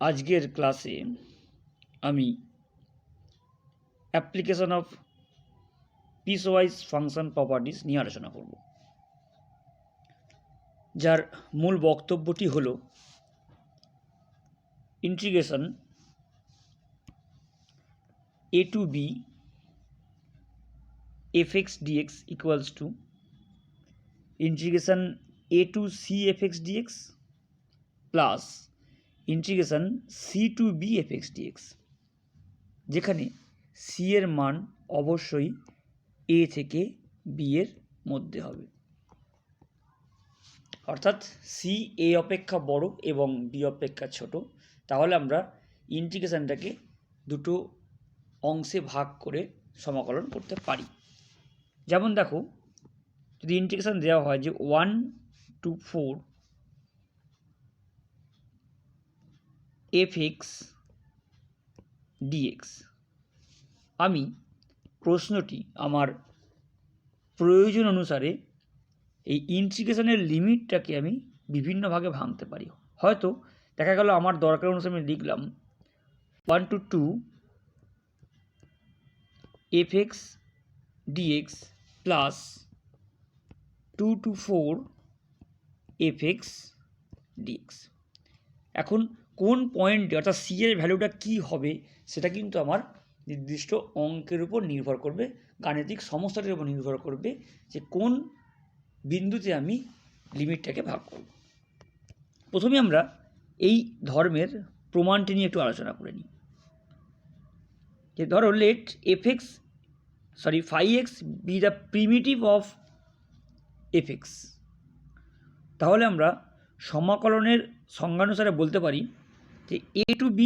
আজকের ক্লাসে আমি application of piecewise function properties নিয়ে আলোচনা করব, যার মূল বক্তব্যটি হল integration a to b fx dx equals to integration a to c fx dx plus integration c to b fx dx, যেখানে c এর মান অবশ্যই a থেকে b এর মধ্যে হবে, অর্থাৎ c a অপেক্ষা বড় এবং b অপেক্ষা ছোট। তাহলে আমরা ইন্টিগ্রেশনটাকে দুটো অংশে ভাগ করে সমাকলন করতে পারি। যেমন দেখো, যদি ইন্টিগ্রেশন দেওয়া হয় যে 1 to 4 fx dx, আমি প্রশ্নটি আমার প্রয়োজন অনুসারে এই ইন্টিগ্রেশনের লিমিটটাকে আমি বিভিন্ন ভাগে ভাঙতে পারি। হয়তো দেখা গেল আমার দরকার অনুসারে আমি লিখলাম 1 to 2 fx dx plus 2 to 4 fx dx। এখন কোন পয়েন্টে অর্থাৎ সি এর ভ্যালুটা কী হবে সেটা কিন্তু আমার নির্দিষ্ট অঙ্কের উপর নির্ভর করবে, গাণিতিক সমস্যাটির উপর নির্ভর করবে যে কোন বিন্দুতে আমি লিমিটটাকে ভাগ করব। প্রথমে আমরা এই ধর্মের প্রমাণটি নিয়ে একটু আলোচনা করে নিই। যে ধরো let phi x be the primitive of fx, তাহলে আমরা সমাকলনের সংজ্ঞানুসারে বলতে পারি যে a to b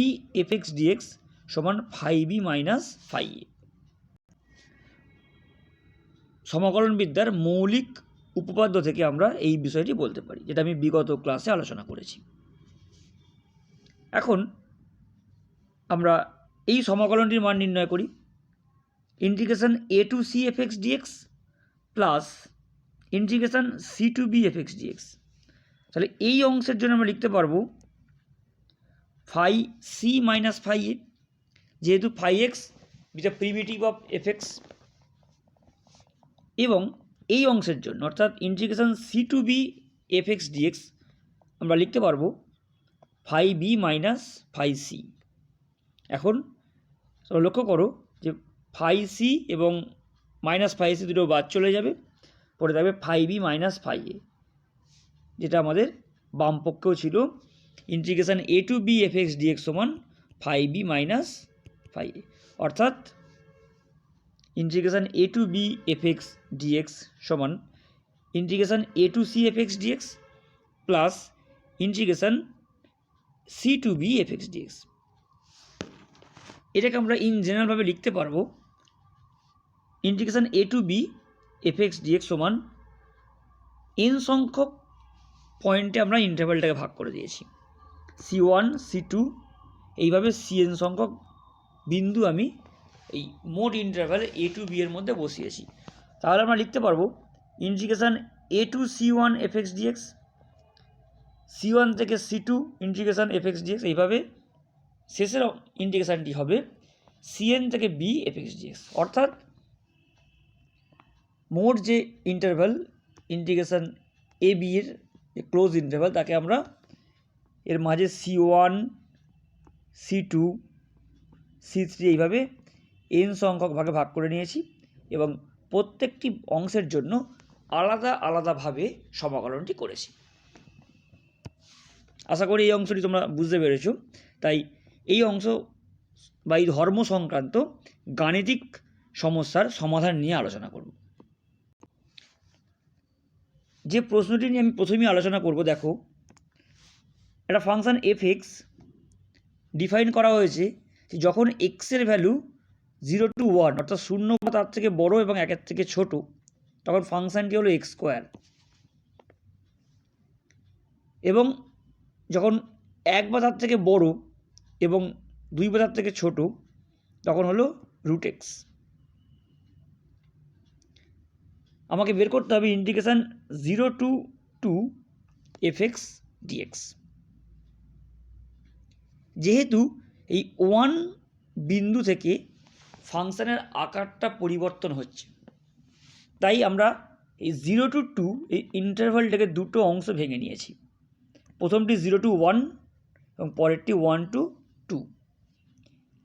fx dx সমান phi b minus phi a। সমাকলন বিদ্যার মৌলিক উপপাদ্য থেকে আমরা এই বিষয়টি বলতে পারি, যেটা আমি বিগত ক্লাসে আলোচনা করেছি। এখন আমরা এই সমাকলনটির মান নির্ণয় করি। Integration a to c fx dx plus integration c to b fx dx, তাহলে এই অংশের জন্য আমরা লিখতে পারবো phi c minus phi a, যেহেতু phi x is the primitive of fx, এবং এই অংশের জন্য অর্থাৎ integration c to b fx dx আমরা লিখতে পারবো phi b minus phi c। এখন লক্ষ্য করো যে phi c এবং মাইনাস phi c দুটো বাদ চলে যাবে, পরে থাকবে phi b minus phi a, যেটা আমাদের বাম পক্ষেও ছিল। Integration a to b fx dx সমান phi b minus phi a, অর্থাৎ integration a to b fx dx সমান integration a to c fx dx plus integration c to b fx dx। এটাকে আমরা ইন জেনারেলভাবে লিখতে পারবো integration a to b fx dx সমান n সংখ্যক পয়েন্টে আমরা ইন্টারভ্যালটাকে ভাগ করে দিয়েছি, c1 c2 এইভাবে cn সংখ্যক বিন্দু আমি এই মোট ইন্টারভ্যাল a to b এর মধ্যে বসিয়েছি। তাহলে আমরা লিখতে পারবো integration a to c1 fx dx, c1 থেকে c2 ইন্টিগ্রেশন fx dx, এইভাবে শেষের ইন্টিগ্রেশনটি হবে cn থেকে b fx dx। অর্থাৎ মোট যে ইন্টারভ্যাল ইন্টিগ্রেশন এ বি এর যে ক্লোজ ইন্টারভ্যাল, তাকে আমরা এর মাঝে c1 c2 c3 এইভাবে n সংখ্যক ভাগে ভাগ করে নিয়েছি এবং প্রত্যেকটি অংশের জন্য আলাদা আলাদাভাবে সমাকলনটি করেছি। আশা করি এই অংশটি তোমরা বুঝতে পেরেছো। তাই এই অংশ বা এই ধর্ম সংক্রান্ত গাণিতিক সমস্যার সমাধান নিয়ে আলোচনা করব। যে প্রশ্নটি নিয়ে আমি প্রথমেই আলোচনা করব, দেখো একটা ফাংশন fx ডিফাইন করা হয়েছে যে যখন x এর ভ্যালু 0 to 1 অর্থাৎ 0 বা তার থেকে বড় এবং 1 থেকে ছোট, তখন ফাংশনটি হলো x স্কোয়ার, এবং যখন 1 বা তার থেকে বড় এবং 2 বা তার থেকে ছোট, তখন হলো রুট এক্স। আমাকে বের করতে হবে ইন্টিগ্রেশন 0 to 2 fx dx। যেহেতু এই 1 বিন্দু থেকে ফাংশানের আকারটা পরিবর্তন হচ্ছে, তাই আমরা এই 0 to 2 এই ইন্টারভালটাকে দুটো অংশ ভেঙে নিয়েছি। প্রথমটি 0 to 1 এবং পরেরটি 1 to 2।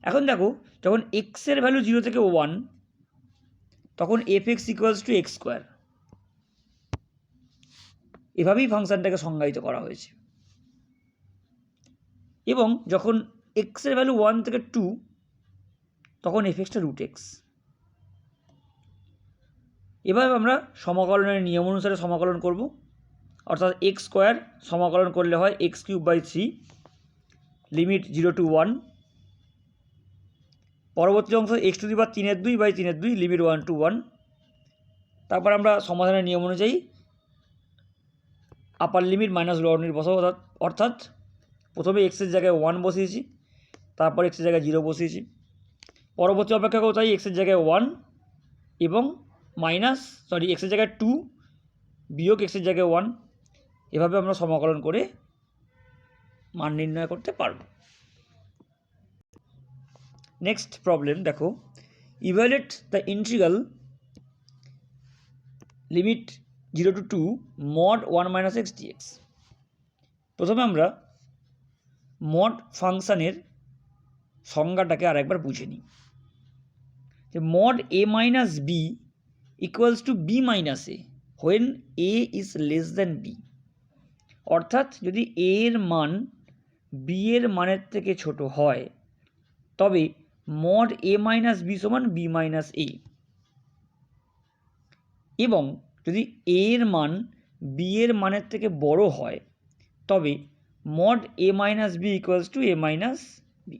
এখন দেখো, যখন এক্সের ভ্যালু 0 থেকে 1, তখন f(x = x²। এভাবেই ফাংশানটাকে সংজ্ঞায়িত করা হয়েছে। এবং যখন এক্সের ভ্যালু 1 থেকে 2, তখন f(x) √x। এভাবে আমরা সমাকলনের নিয়ম অনুসারে সমাকলন করব, অর্থাৎ x² সমাকলন করলে হয় x³/3 লিমিট 0 to 1। পরবর্তী অংশ x⁵/3² লিমিট 1 to 1। তারপর আমরা সমাধানের নিয়ম অনুযায়ী আপার লিমিট -লোয়ার লিমিট বসাবো, অর্থাৎ প্রথমে এক্সের জায়গায় 1 বসিয়েছি, তারপর এক্সের জায়গায় 0 বসিয়েছি। পরবর্তী অপেক্ষা করতে হয় এক্সের জায়গায় 1 এবং এক্সের জায়গায় 2 বিয়োগ এক্সের জায়গায় 1। এভাবে আমরা সমাকলন করে মান নির্ণয় করতে পারব। নেক্সট প্রবলেম দেখো, evaluate the integral limit 0 to 2 mod 1 - x dx। প্রথমে আমরা মড ফাংশানের সংজ্ঞাটাকে আরেকবার বুঝে নিই, যে mod a - b = b - a when a is less than b। অর্থাৎ যদি a এর মান b এর মানের থেকে ছোট হয়, তবে mod a - b = b - a। এবং যদি a এর মান b এর মানের থেকে বড় হয়, তবে mod a - b = a - b।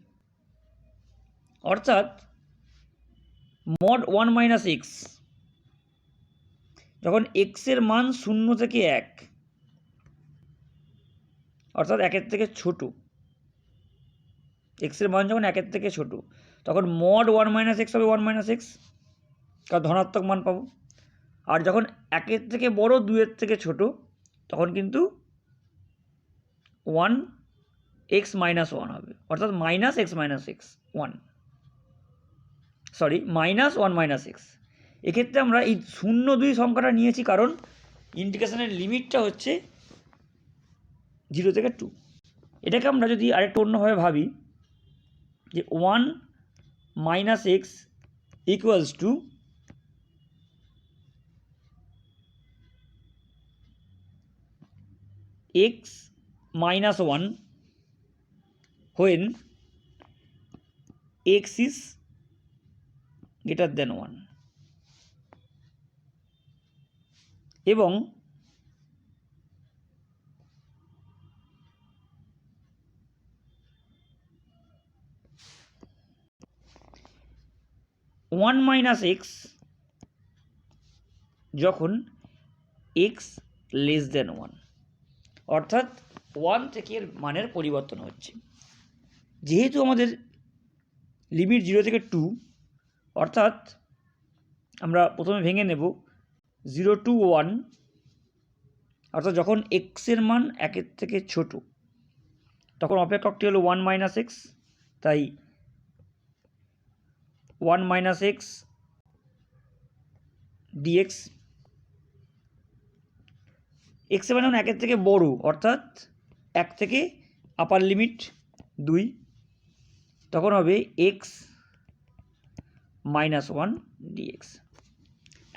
অর্থাৎ mod 1 - x যখন x এর মান 0 থেকে 1, অর্থাৎ 1-এর থেকে ছোট, x এর মান যখন 1-এর থেকে ছোট, তখন mod 1 - x হবে 1 - x, কারণ ধনাত্মক মান পাবো। আর যখন 1-এর থেকে বড়, 2-এর থেকে ছোট, তখন কিন্তু 1x - 1 হবে, অর্থাৎ -x - x 1 -1 - x। এক্ষেত্রে আমরা এই 0, 2 সংখ্যাটা নিয়েছি কারণ ইন্টিগ্রেশনের লিমিটটা হচ্ছে 0 থেকে 2। এটাকে আমরা যদি আরেকটু অন্যভাবে ভাবি, যে 1 - x = x - 1 when x is greater than 1। এবং (1 - x) যখন x less than 1, অর্থাৎ 1 থেকে এর মানের পরিবর্তন হচ্ছে। যেহেতু আমাদের লিমিট 0 থেকে 2, অর্থাৎ আমরা প্রথমে ভেঙে নেব 0 to 1, অর্থাৎ যখন x এর মান 1-এর থেকে ছোট, তখন অপেক্ষকটি হলো 1 - x, তাই 1 - x dx। x এর মান যখন 1-এর থেকে বড়, অর্থাৎ 1 থেকে আপার লিমিট 2, তখন হবে x - 1 dx।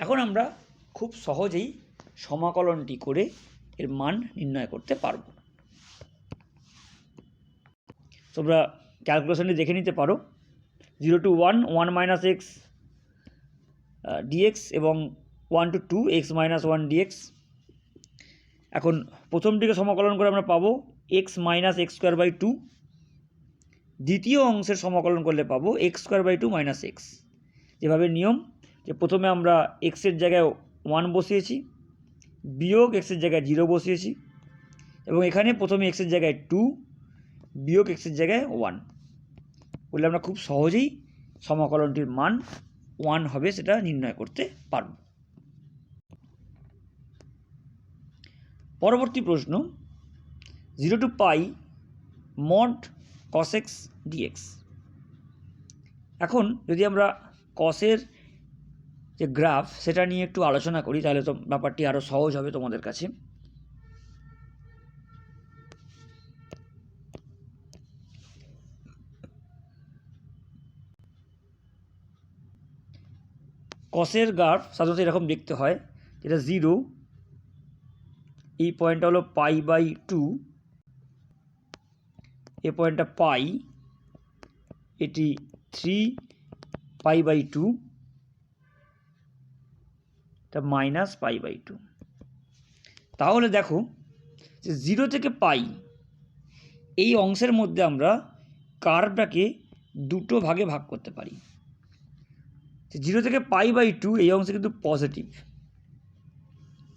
এখন আমরা খুব সহজেই সমাকলনটি করে এর মান নির্ণয় করতে পারব। তোমরা ক্যালকুলেশনটি দেখে নিতে পারো। 0 to 1 1 - x dx এবং 1 to 2 x - 1 dx। এখন প্রথমটিকে সমাকলন করে আমরা পাবো x - x²/2। দ্বিতীয় অংশের সমাকলন করলে পাবো x²/2 - x। যেভাবে নিয়ম, যে প্রথমে আমরা x এর জায়গায় 1 বসিয়েছি, বিয়োগ x এর জায়গায় 0 বসিয়েছি, এবং এখানে প্রথমে x এর জায়গায় 2 বিয়োগ x এর জায়গায় 1 বলে আমরা খুব সহজেই সমাকলনটির মান 1 হবে সেটা নির্ণয় করতে পারব। পরবর্তী প্রশ্ন, 0 to π mod cos x dx। এখন যদি আমরা কসের যে গ্রাফ সেটা নিয়ে একটু আলোচনা করি তাহলে তো ব্যাপারটি আরও সহজ হবে তোমাদের কাছে। কসের গ্রাফ সাধারণত এরকম দেখতে হয়, যেটা 0, এই পয়েন্টটা হলো π/2, এই পয়েন্টটা পাই, এটি 3π/2, এটা -π/2। তাহলে দেখো যে 0 থেকে পাই এই অংশের মধ্যে আমরা কার্ভটাকে দুটো ভাগে ভাগ করতে পারি। 0 থেকে π/2 এই অংশে কিন্তু পজিটিভ,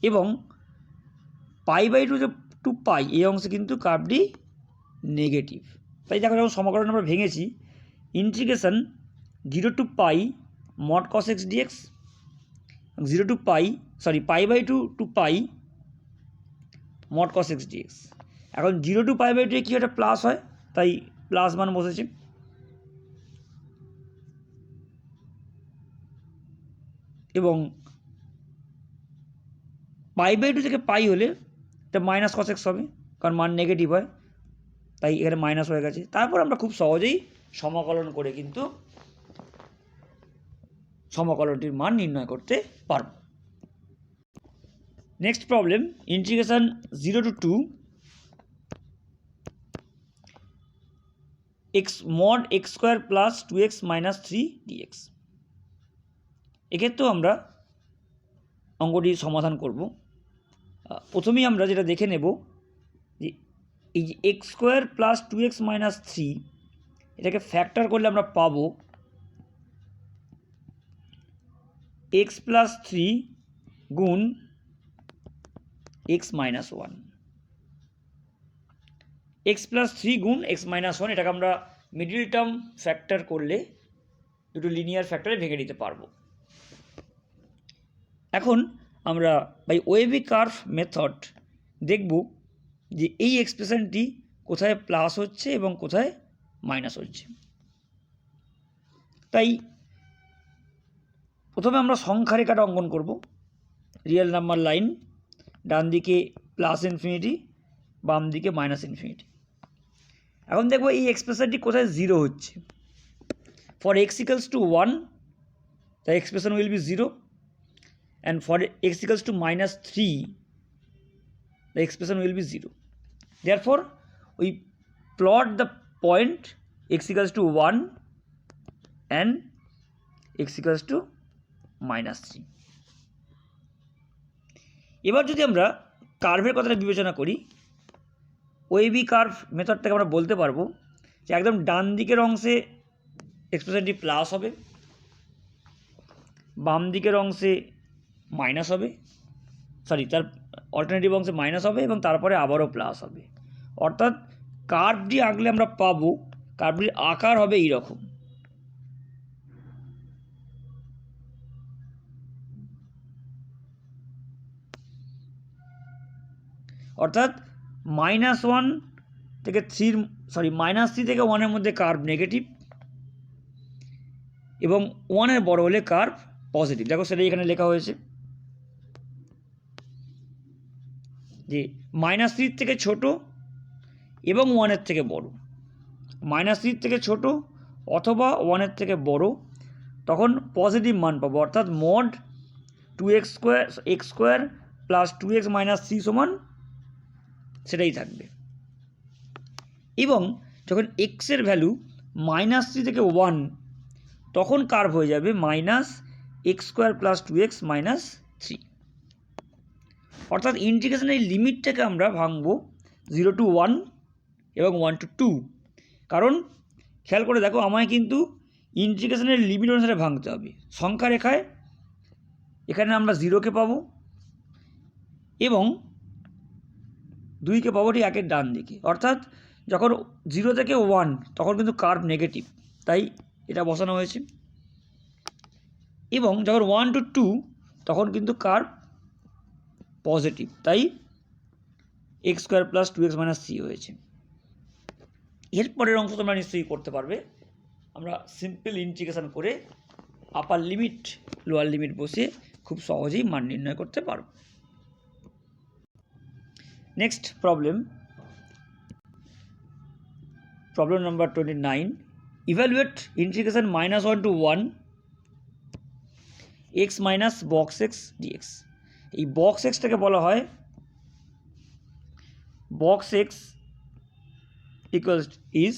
এবং π/2 টু পাই এই অংশে কিন্তু কার্ভটি নেগেটিভ। তাই দেখো যখন সমীকরণ আমরা ভেঙেছি, integration 0 to π mod cos x dx, 0 to π π/2 to pi mod cos x dx। এখন 0 to π/2 কি একটা প্লাস হয়, তাই প্লাস মান বসেছে। এবং π/2 থেকে পাই হলে এটা মাইনাস cos x হবে, কারণ মান নেগেটিভ হয়, তাই এখানে মাইনাস হয়ে গেছে। তারপর আমরা খুব সহজেই সমাকলন করে কিন্তু সমাকলনটির মান নির্ণয় করতে পারব। Next problem, integration 0 to 2 x mod x square plus 2x minus 3 dx। এক্ষেত্রেও আমরা অঙ্কটি সমাধান করব। প্রথমেই আমরা যেটা দেখে নেব যে এই যে x square plus 2x minus 3, এটাকে ফ্যাক্টর করলে আমরা পাবো x প্লাস 3 গুণ x মাইনাস 1, x প্লাস 3 গুণ x মাইনাস 1। এটাকে আমরা মিডিল টার্ম ফ্যাক্টর করলে দুটো লিনিয়ার ফ্যাক্টরে ভেঙে নিতে পারবো। এখন আমরা বাই ওয়েভি কার্ভ মেথড দেখব যে এই এক্সপ্রেশনটি কোথায় প্লাস হচ্ছে এবং কোথায় মাইনাস হচ্ছে। তাই প্রথমে আমরা সংখ্যা রেখাটা অঙ্কন করব, রিয়েল নাম্বার লাইন, ডান দিকে প্লাস ইনফিনিটি, বাম দিকে মাইনাস ইনফিনিটি। এখন দেখবো এই এক্সপ্রেশনটি কোথায় 0 হচ্ছে। For x equals to 1 the expression will be 0, and for x equals to minus 3 the expression will be 0. Therefore we plot the point x equals to 1 and x equals to minus 3. এবার যদি আমরা কার্ভের কথাটা বিবেচনা করি, wavy curve method থেকে আমরা বলতে পারবো যে একদম ডান দিকের অংশে এক্সপ্রেশনটি প্লাস হবে, বাম দিকের অংশে মাইনাস হবে, তার অল্টারনেটিভ অংশে মাইনাস হবে এবং তারপরে আবারও প্লাস হবে। অর্থাৎ কার্ভটি আঁকলে আমরা পাবো কার্ভটির আকার হবে এইরকম। অর্থাৎ -1 থেকে 3 -3 থেকে 1-এর মধ্যে কার্ভ নেগেটিভ, এবং 1-এর বড় হলে কার্ভ পজিটিভ। দেখো সেটাই এখানে লেখা হয়েছে যে -3 থেকে ছোট এবং 1-এর থেকে বড়, -3 থেকে ছোট অথবা 1-এর থেকে বড়, তখন পজিটিভ মান পাবো। অর্থাৎ mod 2x square plus 2x minus 3 সমান সেটাই থাকবে। এবং যখন এক্সের ভ্যালু -3 থেকে 1, তখন কার্ভ হয়ে যাবে -x square plus 2x minus 3। অর্থাৎ ইন্টিগ্রেশনের লিমিটটাকে আমরা ভাঙবো 0 to 1 এবং 1 to 2। কারণ খেয়াল করে দেখো, আমায় কিন্তু ইন্টিগ্রেশনের লিমিট অনুসারে ভাঙতে হবে। সংখ্যা রেখায় এখানে আমরা 0কে পাবো এবং 2কে পাবো ঠিক 1-এর ডান দিকে। অর্থাৎ যখন 0 থেকে 1 তখন কিন্তু কার্ভ নেগেটিভ, তাই এটা বসানো হয়েছে। এবং যখন 1 to 2 তখন কিন্তু কার্ভ পজিটিভ, তাই x square plus 2x minus 3 হয়েছে। এরপরের অংশ তোমরা নিশ্চয়ই করতে পারবে। আমরা সিম্পল ইন্টিগ্রেশন করে আপার লিমিট লোয়ার লিমিট বসিয়ে খুব সহজেই মান নির্ণয় করতে পারব। Next problem number 29, evaluate integration -1 to 1 x minus box x dx. এই বক্স এক্সটাকে বলা হয় box x equals is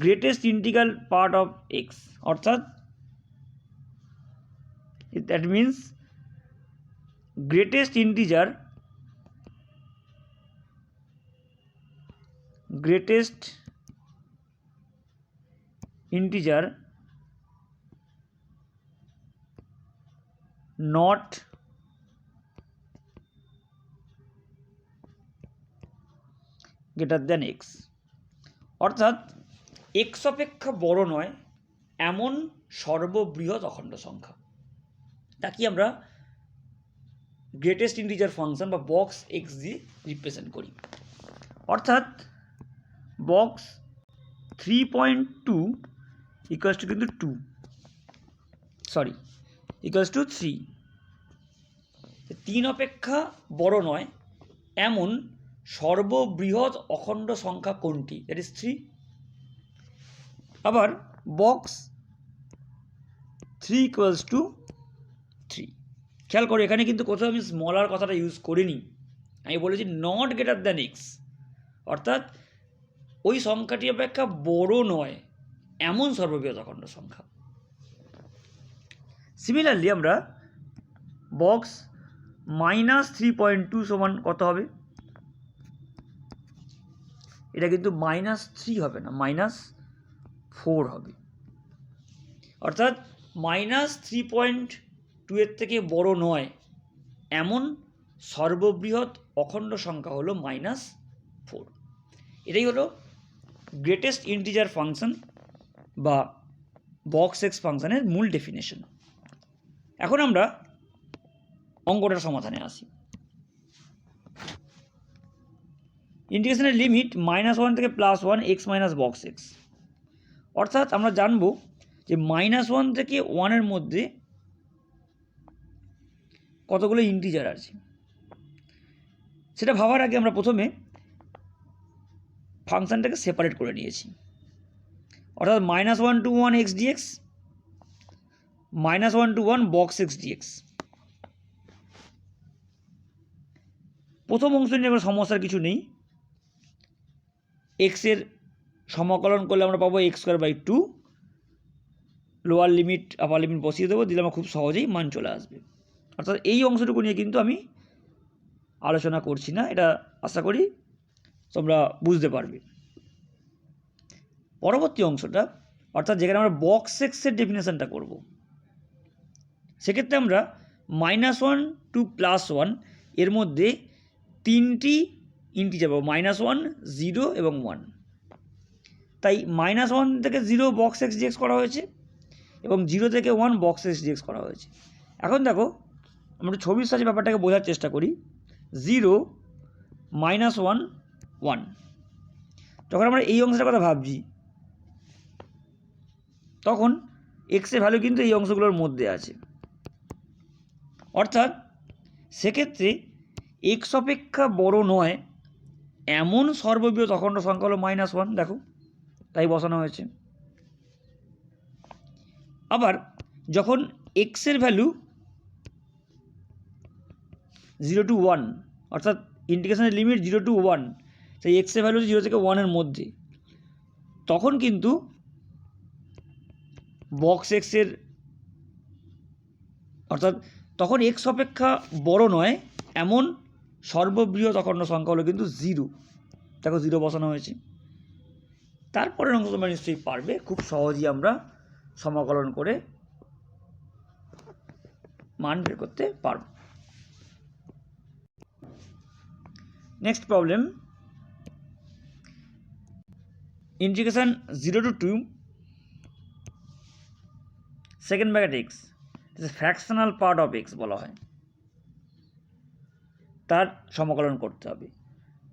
greatest integral part of x, অর্থাৎ that means greatest integer not greater than x, অর্থাৎ x অপেক্ষা বড় নয় এমন সর্ববৃহৎ অখণ্ড সংখ্যা, তাকে আমরা গ্রেটেস্ট ইন্টিজার ফাংশন বা বক্স এক্স দিয়ে রিপ্রেজেন্ট করি। অর্থাৎ বক্স 3.2 ইকুয়ালস টু কিন্তু 3 3 অপেক্ষা বড় নয় এমন সর্ববৃহৎ অখণ্ড সংখ্যা কোনটি? That is 3। আবার বক্স 3 ইকুয়ালস টু 3। খেয়াল করো, এখানে কিন্তু কোথাও আমি স্মলার কথাটা ইউজ করিনি, আমি বলেছি নট গ্রেটার দ্যান এক্স, অর্থাৎ ওই সংখ্যাটি অপেক্ষা বড় নয় এমন সর্ববৃহৎ অখণ্ড সংখ্যা। সিমিলারলি আমরা বক্স -3.2 সমান কত হবে? এটা কিন্তু -3 হবে না, -4 হবে। অর্থাৎ -3.2 এর থেকে বড় নয় এমন সর্ববৃহৎ অখণ্ড সংখ্যা হলো -4। এটাই হলো গ্রেটেস্ট ইন্টিজার ফাংশন বা বক্স এক্স ফাংশনের মূল ডেফিনেশন। এখন আমরা অঙ্কটার সমাধানে আসি। ইন্টিগ্রেশনের লিমিট -1 থেকে +1 এক্স মাইনাস বক্স এক্স, অর্থাৎ আমরা জানবো যে -1 থেকে 1 এর মধ্যে কতগুলো ইন্টিজার আছে। সেটা ভাবার আগে আমরা প্রথমে ফাংশনটাকে সেপারেট করে নিয়েছি, অর্থাৎ -1 to 1 x dx, -1 to 1 box x dx. প্রথম অংশ নিয়ে কোনো সমস্যার কিছু নেই। এক্সের সমাকলন করলে আমরা পাবো x²/2, lower limit upper limit বসিয়ে দেবো, দিলে আমার খুব সহজেই মান চলে আসবে। অর্থাৎ এই অংশটুকু নিয়ে কিন্তু আমি আলোচনা করছি না, এটা আশা করি তোমরা বুঝতে পারবে। পরবর্তী অংশটা, অর্থাৎ যেখানে আমরা বক্স এক্সের ডেফিনেশনটা করব, সেক্ষেত্রে আমরা -1 to +1 এর মধ্যে 3টি ইন্টিজার পাবো, -1, 0 এবং 1। তাই -1 থেকে 0 বক্স এক্স ডিএক্স করা হয়েছে এবং 0 থেকে 1 বক্স এক্স ডিএক্স করা হয়েছে। এখন দেখো, আমরা ছবির সাহায্যে ব্যাপারটাকে বোঝার চেষ্টা করি। 0, -1, 1, যখন আমরা এই অংশটার কথা ভাবছি তখন এক্সের ভ্যালু কিন্তু এই অংশগুলোর মধ্যে আছে, অর্থাৎ সেক্ষেত্রে এক্স অপেক্ষা বড় নয় এমন সর্ববৃহৎ অখণ্ড সংখ্যা হলো -1, দেখো তাই বসানো হয়েছে। আবার যখন এক্সের ভ্যালু 0 to 1, অর্থাৎ ইন্টিগ্রেশনের লিমিট 0 to 1, সেই এক্সের ভ্যালু 0 থেকে 1 এর মধ্যে, তখন কিন্তু বক্স এক্সের, অর্থাৎ তখন এক্স অপেক্ষা বড় নয় এমন সর্ববৃহৎ অখণ্ড সংখ্যা হলো কিন্তু 0, দেখো 0 বসানো হয়েছে। তারপরের অংশ তোমরা নিশ্চয়ই পারবে, খুব সহজেই আমরা সমাকলন করে মান বের করতে পারব। Next problem, integration 0 to 2 second bracket x, fractional part of x বলা হয়, তার সমাকলন করতে হবে।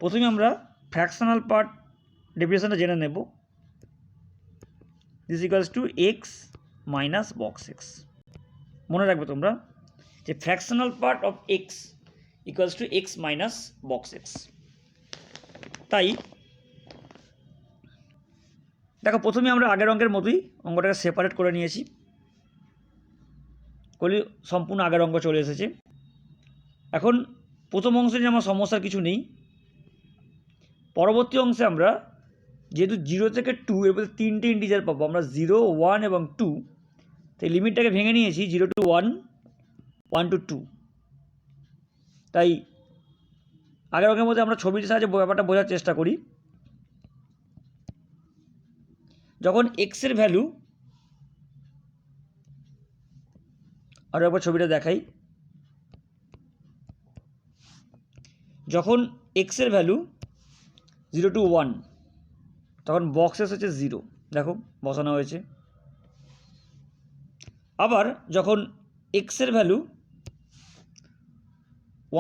প্রথমে আমরা ফ্র্যাকশনাল পার্ট ডেফিনেশনটা জেনে নেব। This equals to x minus box x. মনে রাখবে তোমরা যে fractional part of x equals to x minus box x. তাই দেখো, প্রথমে আমরা আগের অঙ্কের মতোই অঙ্কটাকে সেপারেট করে নিয়েছি, করলে সম্পূর্ণ আগের অঙ্ক চলে এসেছে। এখন প্রথম অংশে যে আমার সমস্যার কিছু নেই, পরবর্তী অংশে আমরা যেহেতু 0 থেকে 2 এর মধ্যে 3টে ইন্টিজার পাবো, আমরা 0, 1 এবং 2, তাই লিমিটটাকে ভেঙে নিয়েছি 0 to 1, 1 to 2। তাই আগের অঙ্কের মধ্যে আমরা ছবির সাহায্যে ব্যাপারটা বোঝার চেষ্টা করি। যখন এক্সের ভ্যালু, আরও একবার ছবিটা দেখাই, যখন এক্সের ভ্যালু 0 to 1 তখন বক্সেস হচ্ছে 0, দেখো বসানো হয়েছে। আবার যখন এক্সের ভ্যালু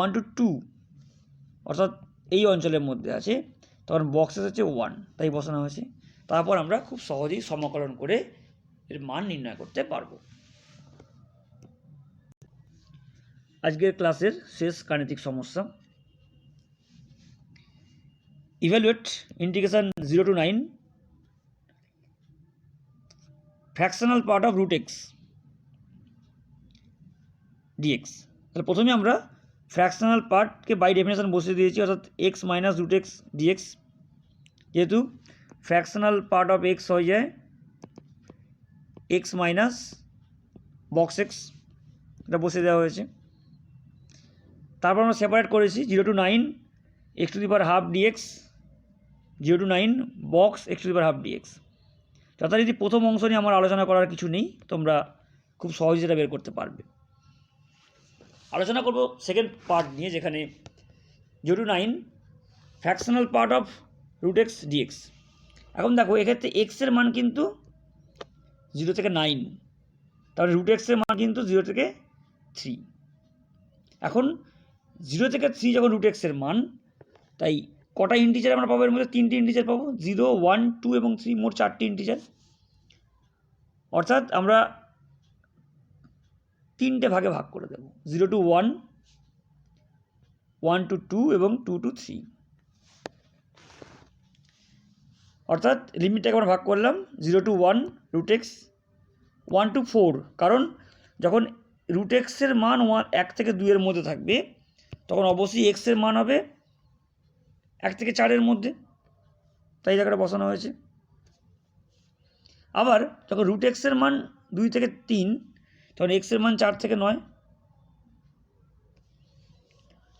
1 to 2 অর্থাৎ এই অঞ্চলের মধ্যে আছে, তখন বক্সেস হচ্ছে 1, তাই বসানো হয়েছে। তারপর আমরা খুব সহজেই সমাকলন করে এর মান নির্ণয় করতে পারবো। আজকের ক্লাসের শেষ গাণিতিক সমস্যা, evaluate integration 0 to 9 fractional part of root x dx. তাহলে প্রথমে আমরা ফ্র্যাকশনাল পার্টকে বাই ডেফিনেশন বসিয়ে দিয়েছি, অর্থাৎ x minus root x dx. যেহেতু ফ্র্যাকশনাল পার্ট অফ এক্স হয়ে যায় এক্স মাইনাস বক্স এক্স, এটা বসিয়ে দেওয়া হয়েছে। তারপর আমরা সেপারেট করেছি 0 to 9 x to the power half dx, 0 to 9 box x to the power half dx. যথারীতি প্রথম অংশ নিয়ে আমার আলোচনা করার কিছু নেই, তোমরা খুব সহজে এটা বের করতে পারবে। আলোচনা করব সেকেন্ড পার্ট নিয়ে, যেখানে 0 to 9 fractional part of root x dx. এখন দেখো, এক্ষেত্রে এক্সের মান কিন্তু 0 থেকে 9, তাহলে রুট এক্সের মান কিন্তু 0 থেকে 3। এখন 0 থেকে 3 যখন রুট এক্সের মান, তাই কটা ইন্টিজার আমরা পাবো? এর মধ্যে 3টে ইন্টিজার পাবো, 0, 1, 2 এবং 3, মোট 4টে ইন্টিজার। অর্থাৎ আমরা 3টে ভাগে ভাগ করে দেব, 0 to 1, 1 to 2 এবং 2 to 3। অর্থাৎ লিমিটটাকে আমরা ভাগ করলাম 0 to 1 রুট এক্স, 1 to 4, কারণ যখন রুট এক্সের মান 1 থেকে 2 এর মধ্যে থাকবে, তখন অবশ্যই এক্সের মান হবে 1 থেকে 4 এর মধ্যে, তাই জায়গাটা বসানো হয়েছে। আবার যখন রুট এক্সের মান 2 থেকে 3, তখন এক্সের মান 4 থেকে 9।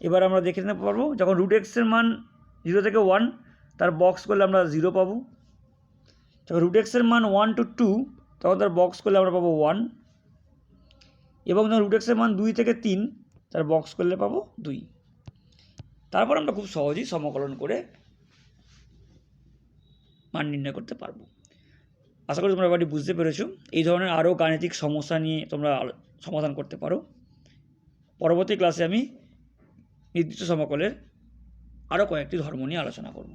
এবার আমরা দেখে নিতে পারবো, যখন রুট এক্সের মান 0 থেকে 1, তার বক্স করলে আমরা 0 পাবো। যখন রুট এক্সের মান 1 to 2, তখন তার বক্স করলে আমরা পাবো 1। এবং যখন রুট এক্সের মান 2 থেকে 3, তার বক্স করলে পাবো 2। তারপর আমরা খুব সহজেই সমাকলন করে মান নির্ণয় করতে পারবো। আশা করি তোমরা ব্যাপারটি বুঝতে পেরেছো। এই ধরনের আরও গাণিতিক সমস্যা নিয়ে তোমরা সমাধান করতে পারো। পরবর্তী ক্লাসে আমি নির্দিষ্ট সমাকলের আরও কয়েকটি ধর্ম নিয়ে আলোচনা করব।